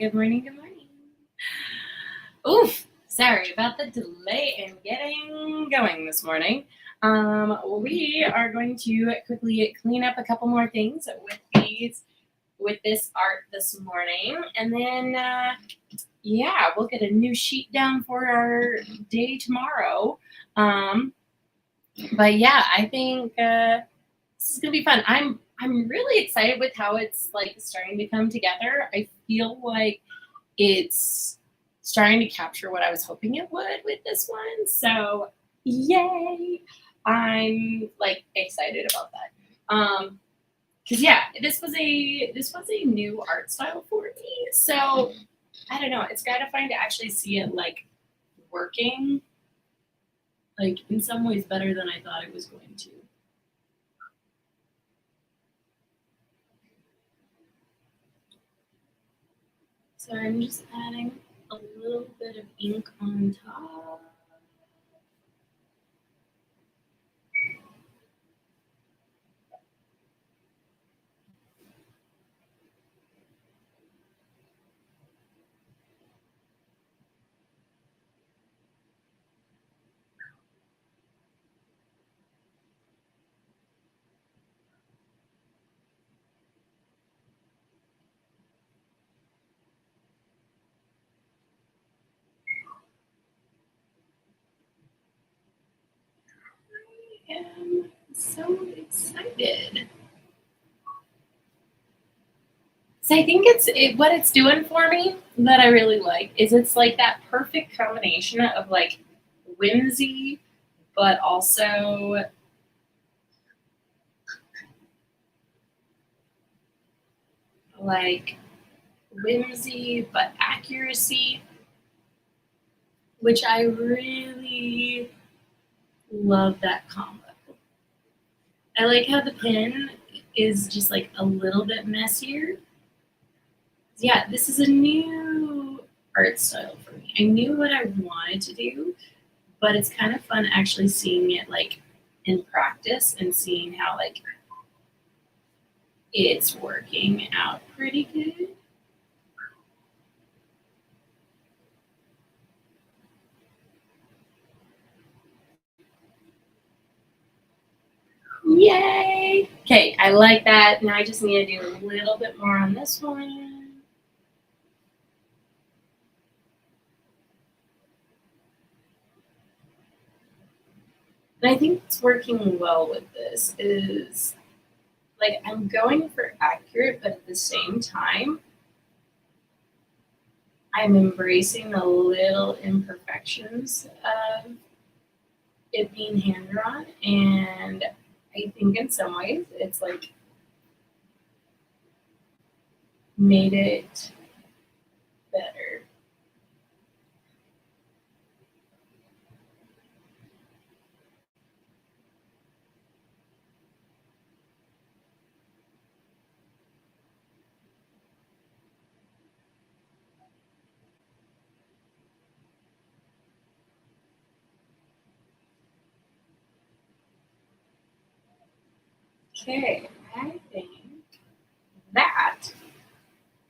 Good morning, good morning. Oof, sorry about the delay in getting going this morning. We are going to quickly clean up a couple more things with this art this morning, and then yeah, we'll get a new sheet down for our day tomorrow. Um, but yeah, I think this is gonna be fun. I'm really excited with how it's like starting to come together. I feel like it's starting to capture what I was hoping it would with this one. So yay! I'm like excited about that. Because yeah, this was a new art style for me. So I don't know. It's gratifying to actually see it like working, like in some ways better than I thought it was going to. So I'm just adding a little bit of ink on top. I am so excited. So I think what it's doing for me that I really like is it's like that perfect combination of like whimsy, but also like whimsy but accuracy, which I really love that combo. I like how the pen is just like a little bit messier. Yeah, this is a new art style for me. I knew what I wanted to do, but it's kind of fun actually seeing it like in practice and seeing how like it's working out pretty good. Yay! Okay, I like that. Now I just need to do a little bit more on this one. And I think what's working well with this is like I'm going for accurate, but at the same time, I'm embracing the little imperfections of it being hand drawn. And I think in some ways it's like made it better. Okay, I think that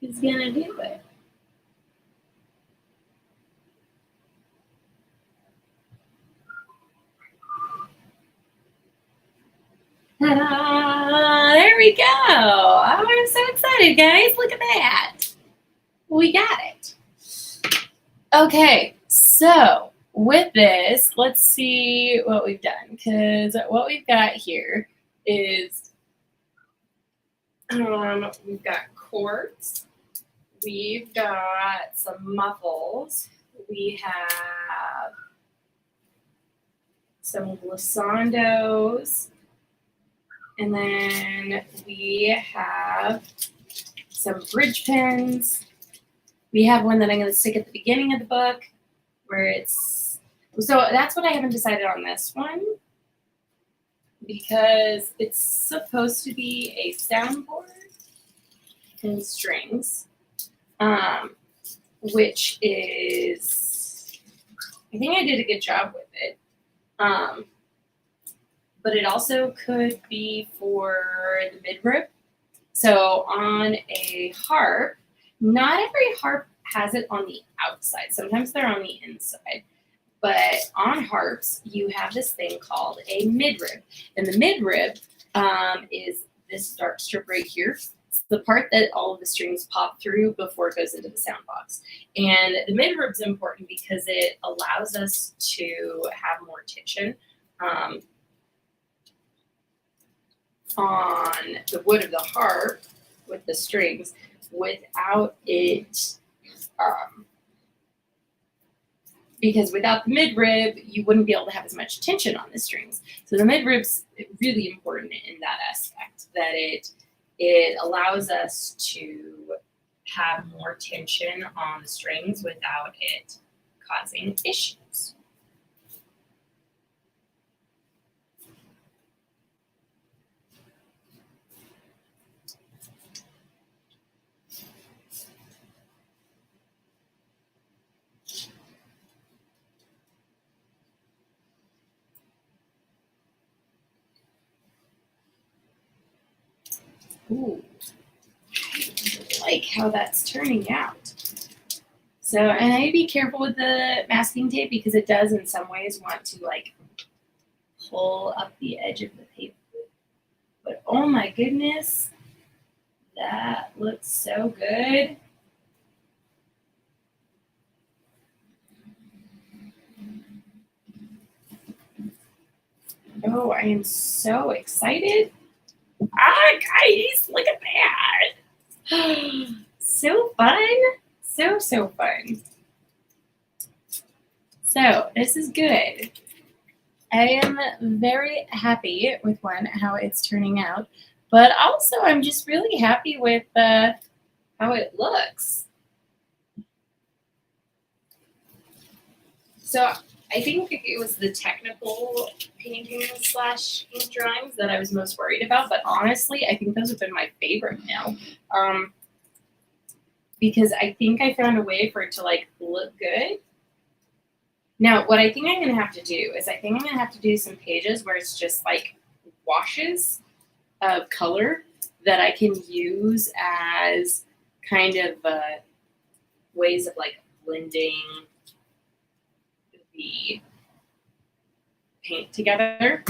is gonna do it. Ta-da! There we go. Oh, I'm so excited, guys. Look at that. We got it. Okay, so with this, let's see what we've done. Because what we've got here is we've got quartz, we've got some muffles, we have some glissandos, and then we have some bridge pins. We have one that I'm going to stick at the beginning of the book where it's, so that's what I haven't decided on this one because it's supposed to be a soundboard and strings, which is, I think I did a good job with it. But it also could be for the midrib. So on a harp, Not every harp has it on the outside. Sometimes they're on the inside. But on harps, you have this thing called a midrib. And the midrib is this dark strip right here. It's the part that all of the strings pop through before it goes into the sound box. And the midrib is important because it allows us to have more tension on the wood of the harp with the strings without it. Because without the midrib, you wouldn't be able to have as much tension on the strings. So the midrib's really important in that aspect, that it allows us to have more tension on the strings without it causing issues. Ooh, I like how that's turning out. So, and I be careful with the masking tape because it does in some ways want to like pull up the edge of the paper. But oh my goodness, that looks so good. Oh, I am so excited. Ah, guys, look at that. So fun. So fun. So this is good. I am very happy with how it's turning out, but also I'm just really happy with how it looks. So I think it was the technical painting slash ink drawings that I was most worried about, but honestly, I think those have been my favorite now. Because I think I found a way for it to like look good. Now, what I think I'm gonna have to do is I think I'm gonna have to do some pages where it's just like washes of color that I can use as kind of ways of like blending the paint together.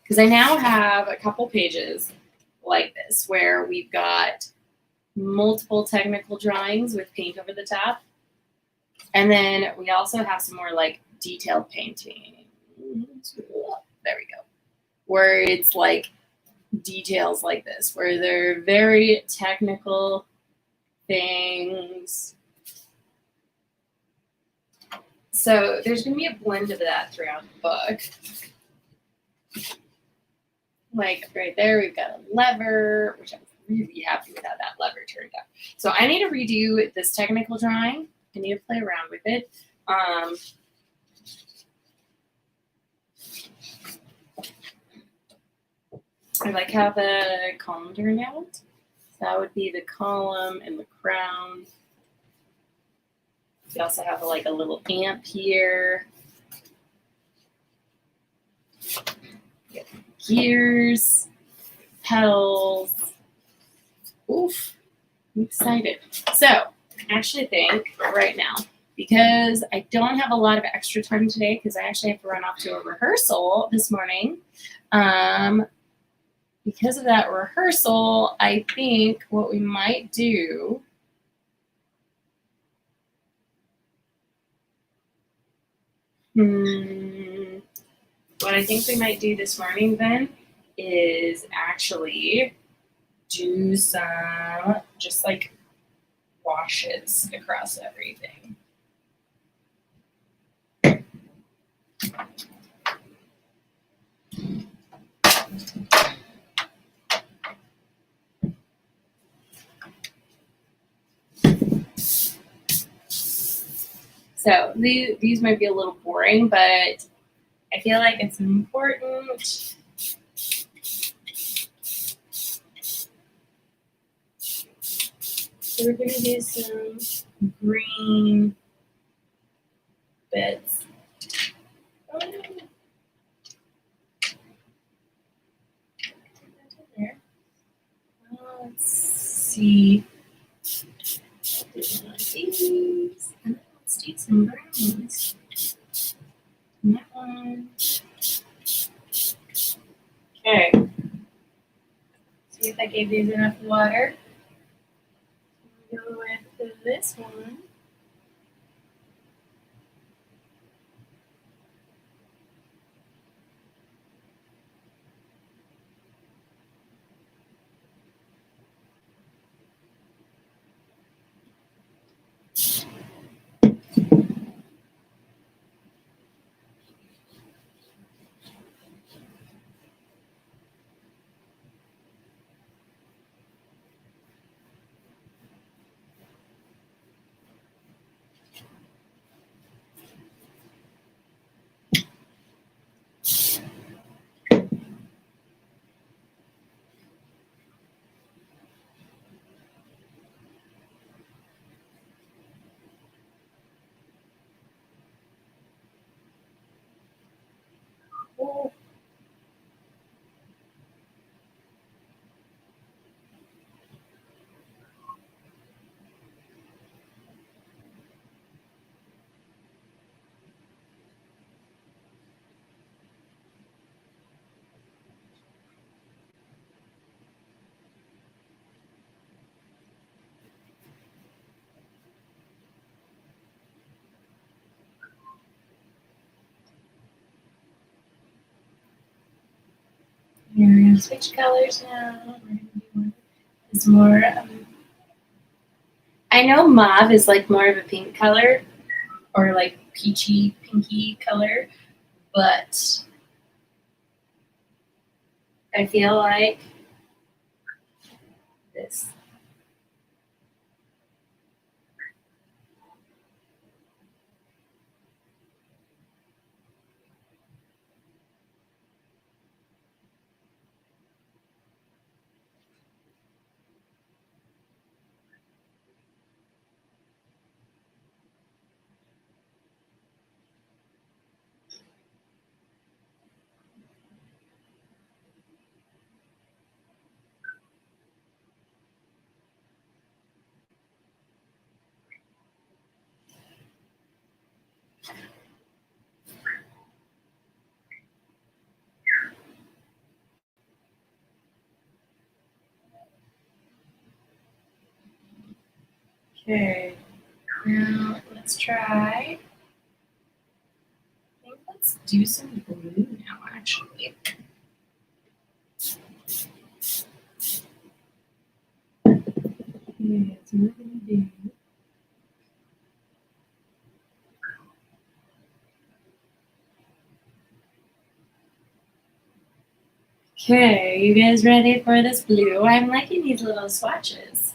Because I now have a couple pages like this where we've got multiple technical drawings with paint over the top. And then we also have some more like detailed painting. There we go. Where it's like details like this, where they're very technical things. So there's going to be a blend of that throughout the book. Like right there, we've got a lever, which I'm really happy with how that lever turned out. So I need to redo this technical drawing. I need to play around with it. I like how the column turned out. So that would be the column and the crown. We also have like a little amp here. Gears, pedals. Oof, I'm excited. So I actually think right now, because I don't have a lot of extra time today because I actually have to run off to a rehearsal this morning. Because of that rehearsal, I think what we might do what I think we might do this morning then is actually do some just like washes across everything. So these might be a little boring, but I feel like it's important. So we're going to do some green bits. Oh, no. There. Let's see. gave these enough water. Go with this one. Oh. We're going to switch colors now. We're going to do one that's more. I know mauve is like more of a pink color or like peachy, pinky color, but I feel like this. Okay, now let's try. I think let's do some blue now, actually. Okay, so we're gonna do. Okay, you guys ready for this blue? I'm liking these little swatches.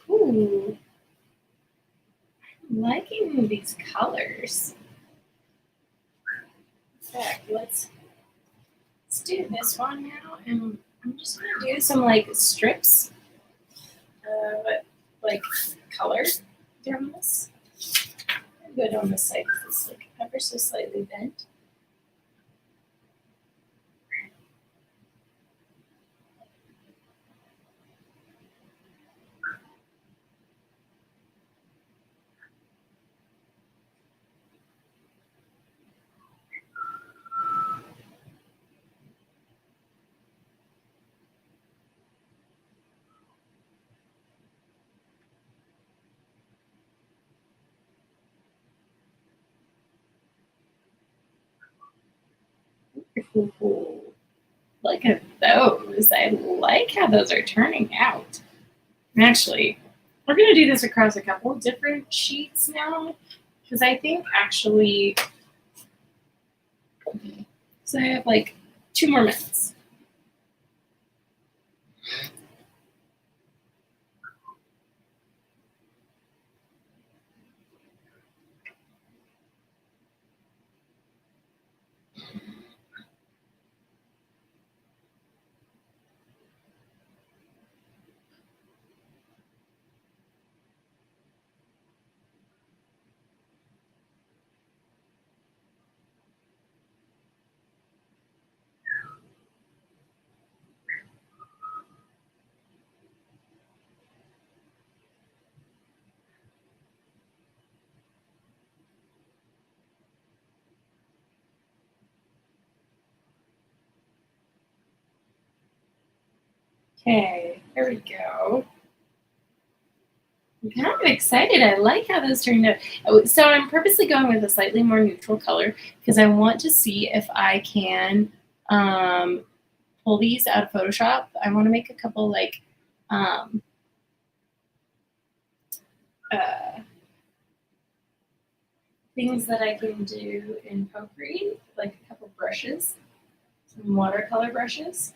Ooh. I'm liking these colors. Okay, let's do this one now, and I'm just gonna do some like strips of like color down this. I'm good on this side because it's like ever so slightly bent. Ooh, look at those. I like how those are turning out. Actually, we're going to do this across a couple different sheets now because I think actually, so I have like 2 more minutes. Okay, here we go. I'm kind of excited. I like how this turned out. So I'm purposely going with a slightly more neutral color because I want to see if I can pull these out of Photoshop. I want to make a couple like um, uh, things that I can do in Procreate, like a couple brushes, some watercolor brushes.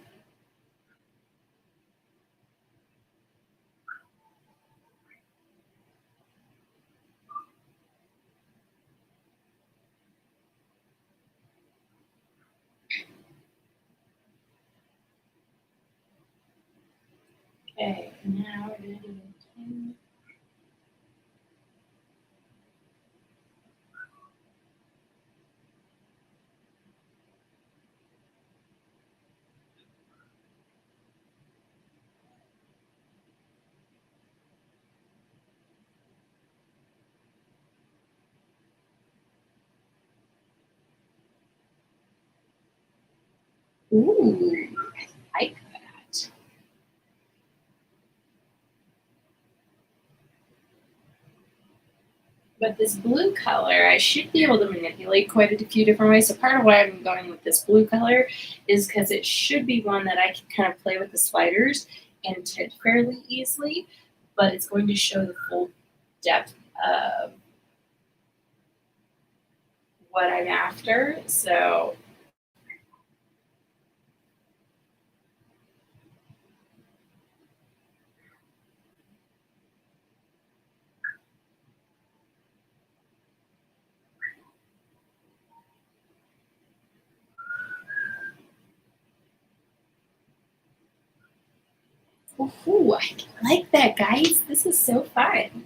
Okay, now we're going to do it. Ooh, I like that. But this blue color, I should be able to manipulate quite a few different ways. So part of why I'm going with this blue color is because it should be one that I can kind of play with the sliders and tint fairly easily, but it's going to show the full depth of what I'm after. So ooh, I like that, guys. This is so fun.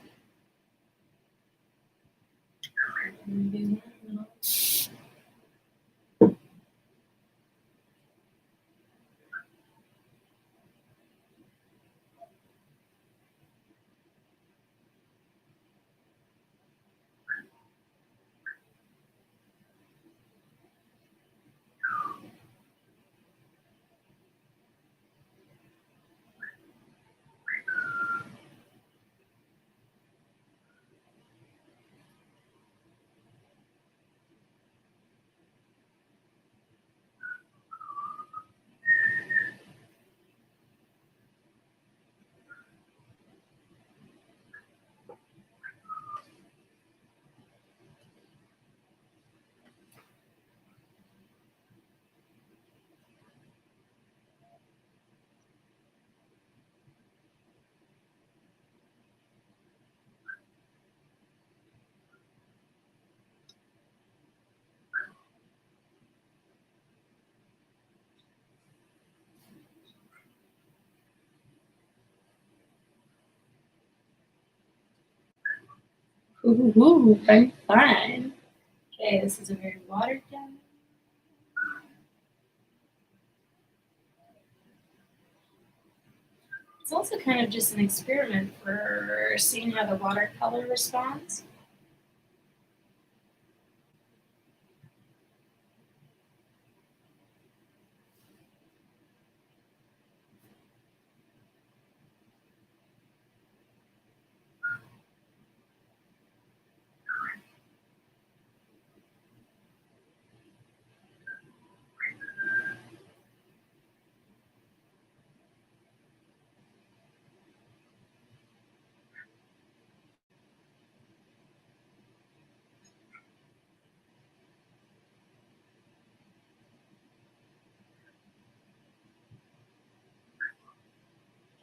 Ooh, fun, fun. Okay, this is a very watered down. It's also kind of just an experiment for seeing how the watercolor responds.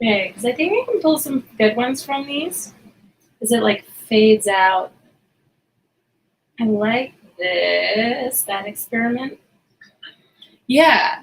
Okay, because I think I can pull some good ones from these. Because it like fades out. I like this, that experiment. Yeah.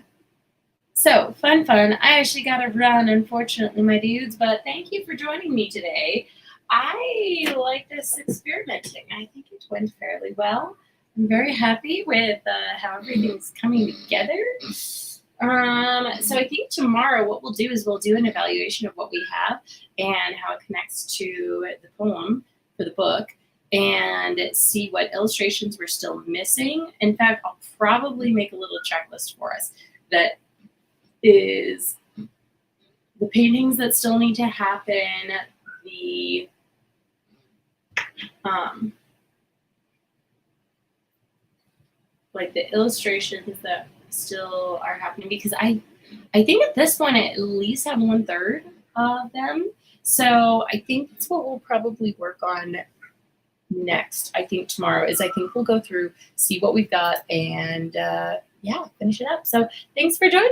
So fun. I actually got to run, unfortunately, my dudes, but thank you for joining me today. I like this experimenting. I think it went fairly well. I'm very happy with how everything's coming together. So I think tomorrow what we'll do is we'll do an evaluation of what we have and how it connects to the poem for the book and see what illustrations we're still missing. In fact, I'll probably make a little checklist for us that is the paintings that still need to happen, the um, like the illustrations that still are happening because I think at this point I at least have 1/3 of them. So I think that's what we'll probably work on next. I think tomorrow is I think we'll go through, see what we've got, and yeah, finish it up. So thanks for joining.